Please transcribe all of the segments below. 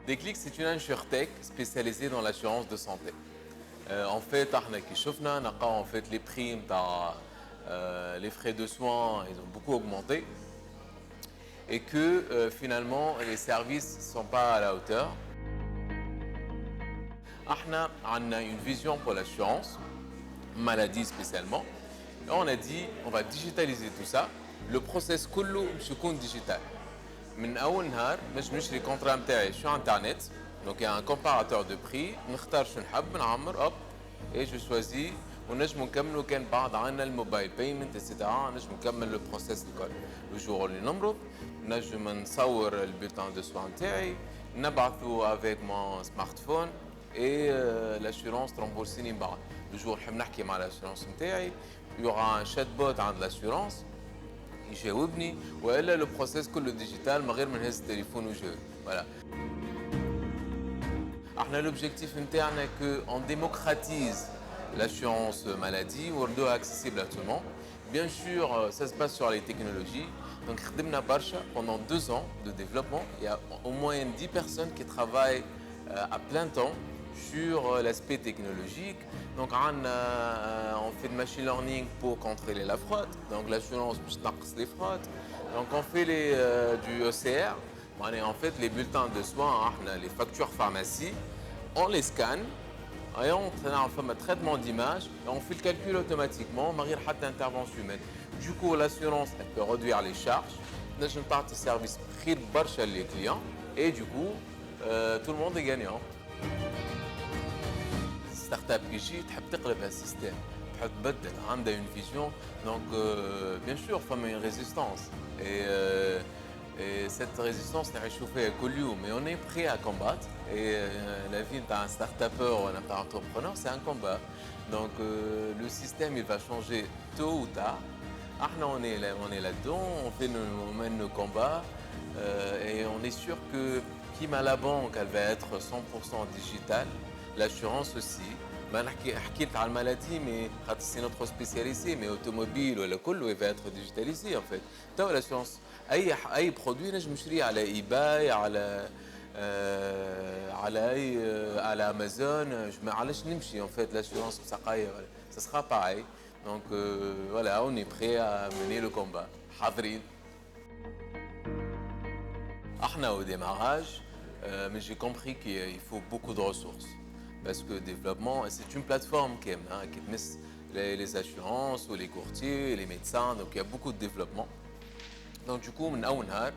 Déclic, c'est une insurtech spécialisée dans l'assurance de santé. En fait, en fait, les primes, les frais de soins, ils ont beaucoup augmenté et que finalement, les services ne sont pas à la hauteur. On a une vision pour l'assurance, maladie spécialement. Et on a dit, on va digitaliser tout ça. Le process كله باش يكون digital. من اول نهار باش نشري كونترا نتاعي sur internet. Donc il y a un comparateur de prix, نختار شو نحب نعمر hop et je choisis ونجم نكملوا كان بعد عندنا الموبايل بايمنت اتسيتيرا نجم نكمل لو بروسيس الكل. الجور اللي نمرض نجم نصور البيلتان دو سوان نتاعي نبعثو avec mon smartphone et l'assurance ترمبورسيني من بعد. الجور نحب نحكي مع l'assurance نتاعي il y aura un chatbot عند l'assurance يجاوبني والا لو بروسيس كله ديجيتال من غير ما نهز التليفون ويجاوب. Voilà. L'objectif interne est qu'on démocratise l'assurance maladie, ou on doit accessible à tout le monde. Bien sûr, ça se passe sur les technologies. Donc, pendant 2 ans de développement, il y a au moins 10 personnes qui travaillent à plein temps sur l'aspect technologique. Donc, on fait de machine learning pour contrôler la fraude. Donc, l'assurance pour les fraudes. Donc, on fait du ECR. En fait, les bulletins de soins, les factures pharmacie, on les scanne et on fait un traitement d'image et on fait le calcul automatiquement, sans intervention humaine. Du coup, l'assurance peut réduire les charges, on a une partie service prix chez les clients et du coup, tout le monde est gagnant. Startup qui gît, tu peux تقلب le système, tu peux تبدل, on a une vision, donc bien sûr, il faut une résistance. Et cette résistance, on est chauffé à Colliou, mais on est prêt à combattre. Et la vie d'un start-upper ou d'un entrepreneur, c'est un combat. Donc le système, il va changer tôt ou tard. On est là-dedans, on mène nos combats. Et on est sûr que qui m'a la banque, elle va être 100% digitale. L'assurance aussi. Je parle de maladie, mais c'est notre spécialité. Mais automobile ou le col, il va être digitalisé en fait. Donc l'assurance. اي برودوي نجم نشريه على ايباي على امازون علاش نمشي en fait l'assurance سقايه ça sera pareil donc voilà on est prêt à mener le combat حاضرين احنا au démarrage mais j'ai compris qu'il faut beaucoup de ressources parce que développement c'est une plateforme qui تمس les assurances ou les courtiers les médecins donc il y a beaucoup de développement. Donc du coup, من أول نهار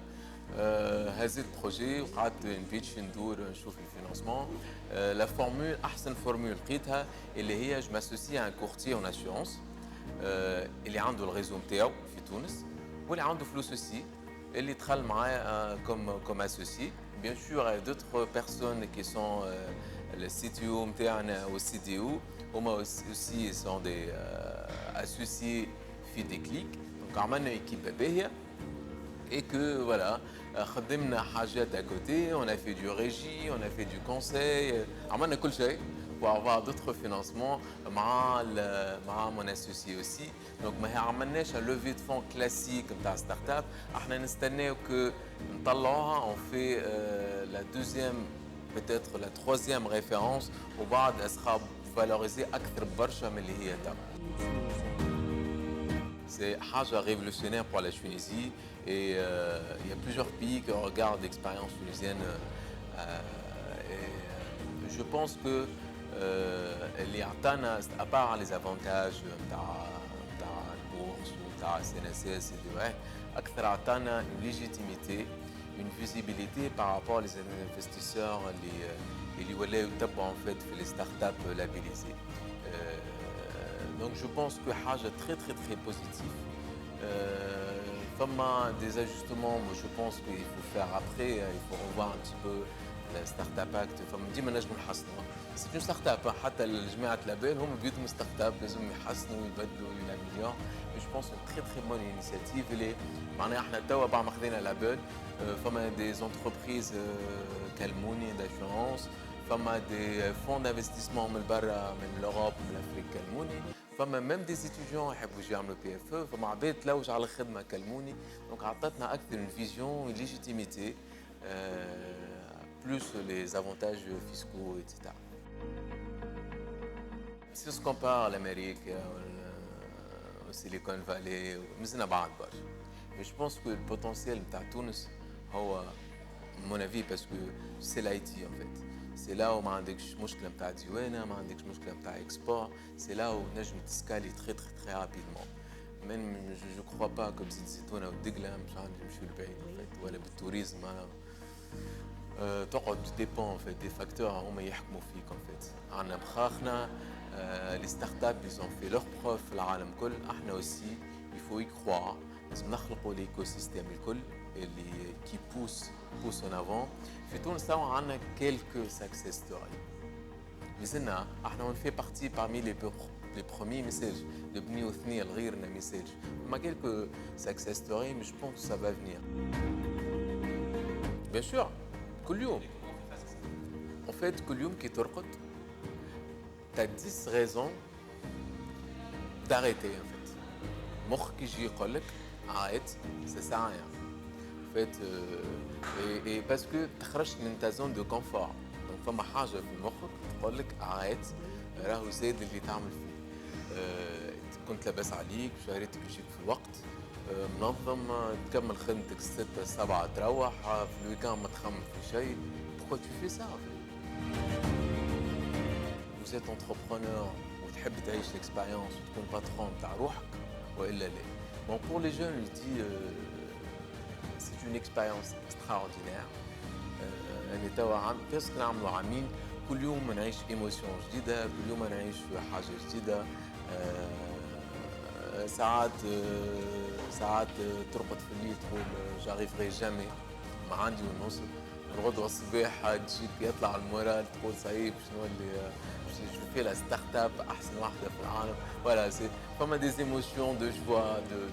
هذا البروجي وقعدت نبيتش ندور نشوف الفينانسمون. La formule أحسن فورمول لقيتها اللي هي je m'associe à un courtier en assurance اللي عنده الريزو نتاعو في تونس واللي عنده فلوس aussi اللي دخل معايا comme associé. Bien sûr, il y a d'autres personnes qui sont le CTO نتاعنا و CDO هما aussi sont des associés في Déclic. Donc عملنا équipe باهية. Et que voilà, خدمنا حاجات à côté, on a fait du régie, on a fait du conseil, عملنا كل شيء pour avoir d'autres financements مع mon associé aussi. Donc ما عملناش un levée de fonds classique نتاع ستارت اب، احنا نستناو que نطلعوها on fait la deuxième peut-être la troisième référence وبعد اسخا valoriser أكثر برشا من اللي هي تم. C'est حاجة révolutionnaire pour la Tunisie et il y a plusieurs pays qui regardent l'expérience tunisienne et je pense que اللي عطانا à part les avantages نتاع البورصة ونتاع CNSS أكثر عطانا une légitimité une visibilité par rapport aux investisseurs اللي ولاو يتبعوا en fait في les startups labellisées. Donc je pense que حاجة très positive. Comme des ajustements, moi je pense qu'il faut faire après, il faut revoir un petit peu la Startup Act. ديما نجموا نحسنوا. C'est une startup, حتى جماعة لابيل هم بيدهم ستارت اب لازم يحسنوا ويبدلوا يلاميليوروا. Je pense une très bonne initiative اللي معناها احنا توا بعد ما خذينا لابيل فما des entreprises كالموني d'assurance. فما des fonds d'investissement من برا من l'Europe من l'Afrique كالموني. فما même des étudiants يحبوا يجوا يعملوا PFE فما عباد تلوج على الخدمة كالموني. Donc عطتنا أكثر une vision une légitimité plus les avantages fiscaux, etc. Si on se compare à l'Amérique, au Silicon Valley, مازلنا بعاد برشا. Mais je pense que le potentiel de Tunis, هو, à mon avis, parce que c'est l'IT en fait. C'est là où ما عندكش مشكلة نتاع ديوانة، ما عندكش مشكلة نتاع export. C'est là où نجم تسكالي très très très rapidement. Même je ne crois pas comme زيت الزيتونة والدقلة مش عندي نمشيو لبعيد en fait. ولا بالتوريزم تقعد dépend en fait des facteurs هما يحكموا فيك en fait. عندنا مخاخنا les startups ils ont fait leurs preuves في العالم كل. احنا aussi il faut y croire. لازم نخلقوا l'écosystème الكل اللي qui pousse en avant. في تونس توا عندنا quelques success stories. مازلنا احنا on fait partie parmi les premiers messages. نبنيو ثنية لغيرنا message. ما quelques success stories mais je pense que ça va venir. Bien sûr. كل يوم. En fait كل يوم كي ترقد tu as 10 raisons d'arrêter en fait. مخك يجي يقول لك arrête, ça sert à rien. En fait et parce que تخرجت من ta zone de confort. Donc فما حاجة في مخك تقول لك arrête راهو زاد اللي تعمل فيه. كنت لاباس عليك شهرتك يجيك في الوقت منظم تكمل خدمتك 6 7 تروح في الويكاند ما تخمم في شيء. Pourquoi tu fais ça en fait? Vous êtes entrepreneur وتحب تعيش l'expérience وتكون patron تاع روحك وإلا لا. Bon pour les jeunes je dis c'est une expérience extraordinaire. أنا توا presque نعملوا عامين كل يوم نعيش émotion جديدة كل يوم نعيش حاجة جديدة. ساعات ترقد في الليل تقول j'arriverai jamais ما عندي ونوصل. الغدوة الصباح تجيك يطلع المورال تقول صعيب شنو اللي جو في لا ستارت اب احسن واحدة في العالم. فوالا سي فما دي ايموسيون دو جوا دو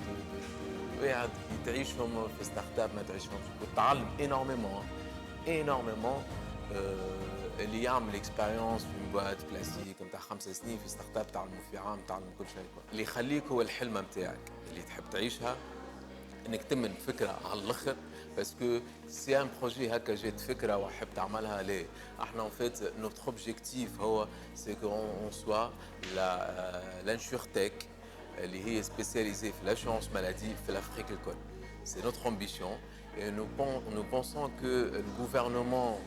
واحد تعيشهم في ستارت اب ما تعيشهمش. وتتعلم انورمون اللي يعمل اكسبيريونس في بواد كلاسيك نتاع 5 سنين في ستارت اب تعلموا في عام تعلموا كل شيء. اللي يخليك هو الحلم نتاعك اللي تحب تعيشها انك تمن فكره على الاخر. باسكو سي ان بروجي هكا جات فكره وحب تعملها ليه. احنا ان فيت نوتر اوبجيكتيف هو سي كون سوا لانشورتيك اللي هي سبيسياليزي في l'assurance maladie في l'Afrique الكل. سي نوتر امبيسيون et nous pensons que le gouvernement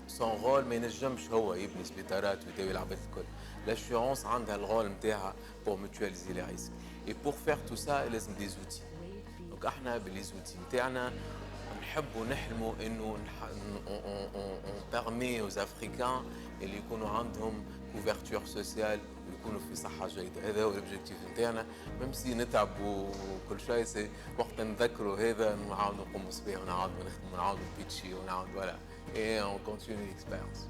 son rôle ما ينجمش هو يبني سبيطارات ويداوي العباد الكل. l'assurance عندها الرول نتاعها pour mutualiser les risques et pour faire tout ça لازم des outils. donc احنا بالليزوتي نتاعنا نحبوا نحلموا انه on permet aux Africains اللي يكونوا عندهم couverture sociale ويكونوا في صحة جيدة. هذا هو الأوبجيكتيف نتاعنا. ميم سي نتعبوا وكل شيء سي وقت نذكروا هذا نعاودوا نقوموا صباح ونعاودوا نخدموا ونعاودوا نبيتشي ونعاودوا فوالا et on continue l'expérience.